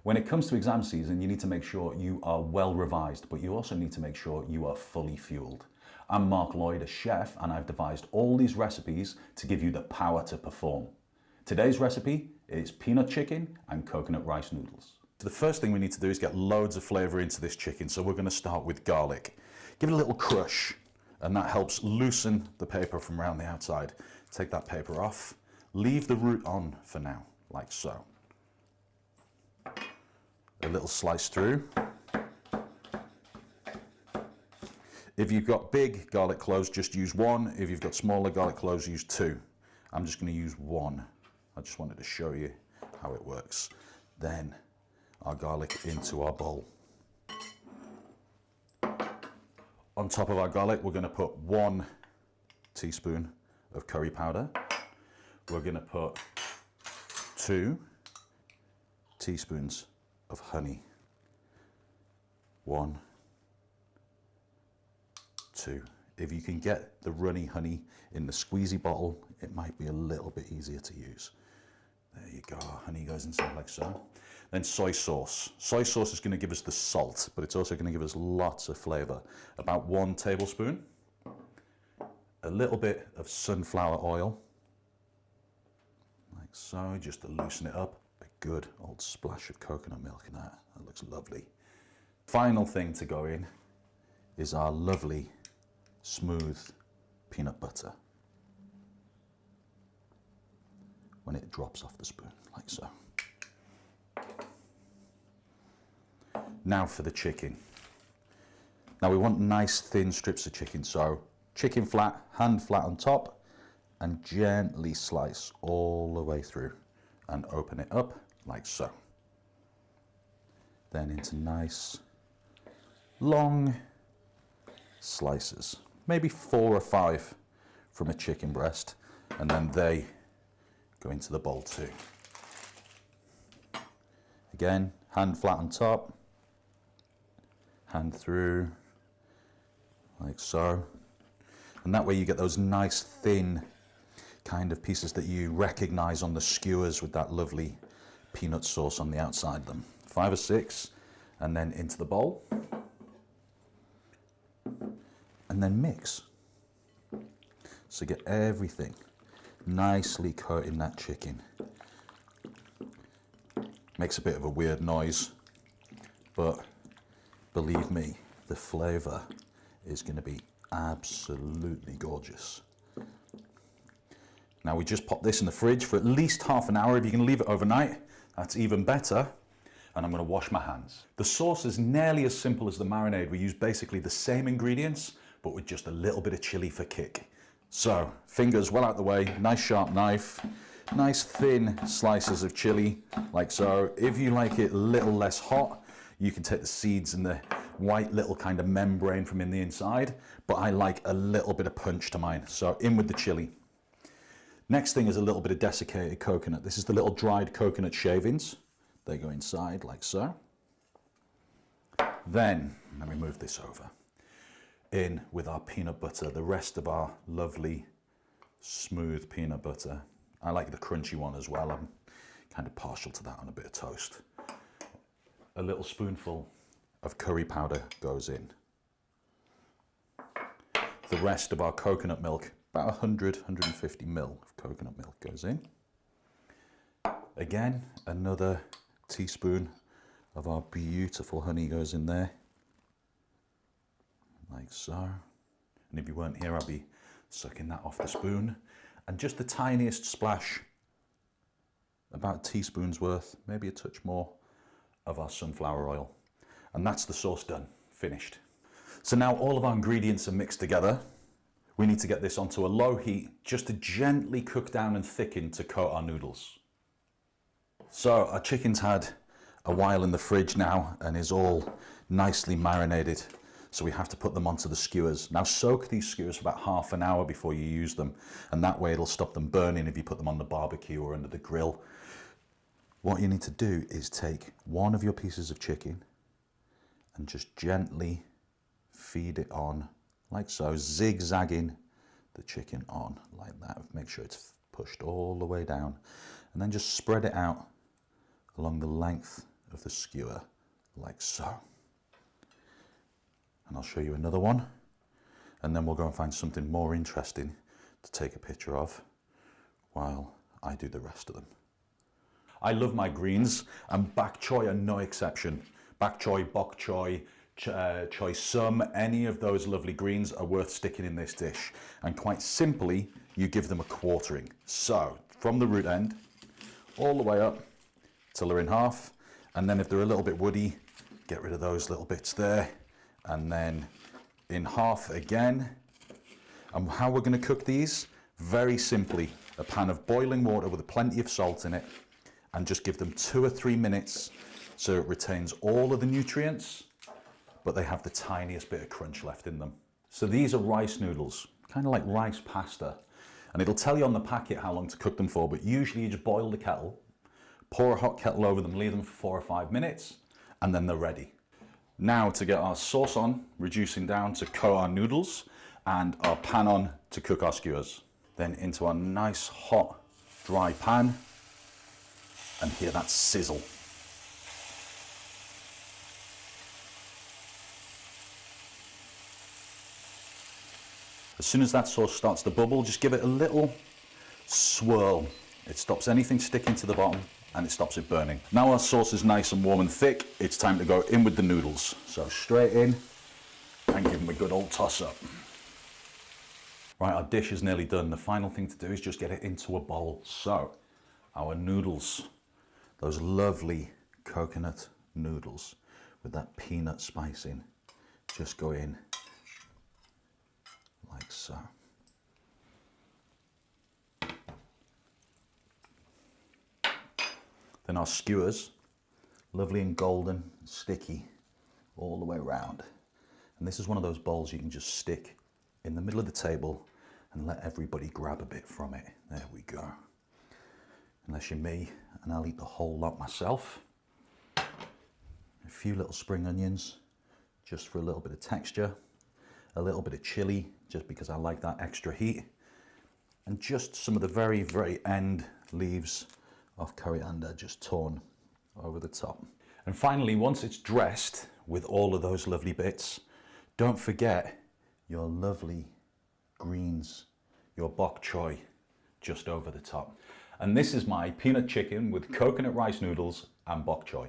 When it comes to exam season, you need to make sure you are well revised, but you also need to make sure you are fully fueled. I'm Mark Lloyd, a chef, and I've devised all these recipes to give you the power to perform. Today's recipe is peanut chicken and coconut rice noodles. So the first thing we need to do is get loads of flavour into this chicken, so we're going to start with garlic. Give it a little crush, and that helps loosen the paper from around the outside. Take that paper off, leave the root on for now, like so. A little slice through. If you've got big garlic cloves, just use one. If you've got smaller garlic cloves, use two. I'm just going to use one. I just wanted to show you how it works. Then our garlic into our bowl. On top of our garlic, we're going to put 1 teaspoon of curry powder. We're going to put 2 teaspoons of honey. 1, 2. If you can get the runny honey in the squeezy bottle, it might be a little bit easier to use. There you go, honey goes inside like so. Then soy sauce. Soy sauce is going to give us the salt, but it's also going to give us lots of flavour. About 1 tablespoon. A little bit of sunflower oil, like so, just to loosen it up. A good old splash of coconut milk in that. That looks lovely. Final thing to go in is our lovely, smooth peanut butter. When it drops off the spoon, like so. Now for the chicken. Now we want nice thin strips of chicken, so chicken flat, hand flat on top, and gently slice all the way through and open it up like so. Then into nice long slices, maybe 4 or 5 from a chicken breast, and then they go into the bowl too. Again, hand flat on top, hand through like so. And that way you get those nice thin kind of pieces that you recognize on the skewers with that lovely peanut sauce on the outside of them. 5 or 6, and then into the bowl. And then mix. So get everything nicely coating that chicken. Makes a bit of a weird noise, but believe me, the flavor is going to be absolutely gorgeous. Now we just pop this in the fridge for at least half an hour. If you can leave it overnight, that's even better. And I'm going to wash my hands. The sauce is nearly as simple as the marinade. We use basically the same ingredients, but with just a little bit of chili for kick. So, fingers well out the way, nice sharp knife, nice thin slices of chili, like so. If you like it a little less hot, you can take the seeds and the white little kind of membrane from in the inside, but I like a little bit of punch to mine, so in with the chili. Next thing is a little bit of desiccated coconut. This is the little dried coconut shavings. They go inside like so. Then, let me move this over. In with our peanut butter, the rest of our lovely smooth peanut butter. I like the crunchy one as well. I'm kind of partial to that on a bit of toast. A little spoonful of curry powder goes in. The rest of our coconut milk, about 100, 150 ml of coconut milk goes in. Again, another teaspoon of our beautiful honey goes in there, like so. And if you weren't here, I'd be sucking that off the spoon. And just the tiniest splash, about a teaspoon's worth, maybe a touch more, of our sunflower oil. And that's the sauce done, finished. So now all of our ingredients are mixed together. We need to get this onto a low heat just to gently cook down and thicken to coat our noodles. So our chicken's had a while in the fridge now and is all nicely marinated. So we have to put them onto the skewers. Now soak these skewers for about half an hour before you use them, and that way it'll stop them burning if you put them on the barbecue or under the grill. What you need to do is take one of your pieces of chicken and just gently feed it on like so, zigzagging the chicken on like that. Make sure it's pushed all the way down, and then just spread it out along the length of the skewer, like so. And I'll show you another one, and then we'll go and find something more interesting to take a picture of while I do the rest of them. I love my greens, and bok choy are no exception. Bok choy, choy sum, any of those lovely greens are worth sticking in this dish. And quite simply, you give them a quartering. So, from the root end, all the way up till they're in half. And then if they're a little bit woody, get rid of those little bits there. And then in half again. And how we're going to cook these? Very simply, a pan of boiling water with plenty of salt in it, and just give them 2 or 3 minutes so it retains all of the nutrients, but they have the tiniest bit of crunch left in them. So these are rice noodles, kind of like rice pasta. And it'll tell you on the packet how long to cook them for, but usually you just boil the kettle, pour a hot kettle over them, leave them for 4 or 5 minutes, and then they're ready. Now to get our sauce on, reducing down to coat our noodles, and our pan on to cook our skewers. Then into our nice hot dry pan, and hear that sizzle. As soon as that sauce starts to bubble, just give it a little swirl. It stops anything sticking to the bottom and it stops it burning. Now our sauce is nice and warm and thick, it's time to go in with the noodles. So straight in and give them a good old toss up. Right, our dish is nearly done. The final thing to do is just get it into a bowl. So our noodles, those lovely coconut noodles with that peanut spicing, just go in like so. Then our skewers, lovely and golden, sticky all the way around. And this is one of those bowls you can just stick in the middle of the table and let everybody grab a bit from it. There we go. Unless you're me, and I'll eat the whole lot myself. A few little spring onions, just for a little bit of texture. A little bit of chili, just because I like that extra heat. And just some of the very, very end leaves of coriander, just torn over the top. And finally, once it's dressed with all of those lovely bits, don't forget your lovely greens, your bok choy, just over the top. And this is my peanut chicken with coconut rice noodles and bok choy.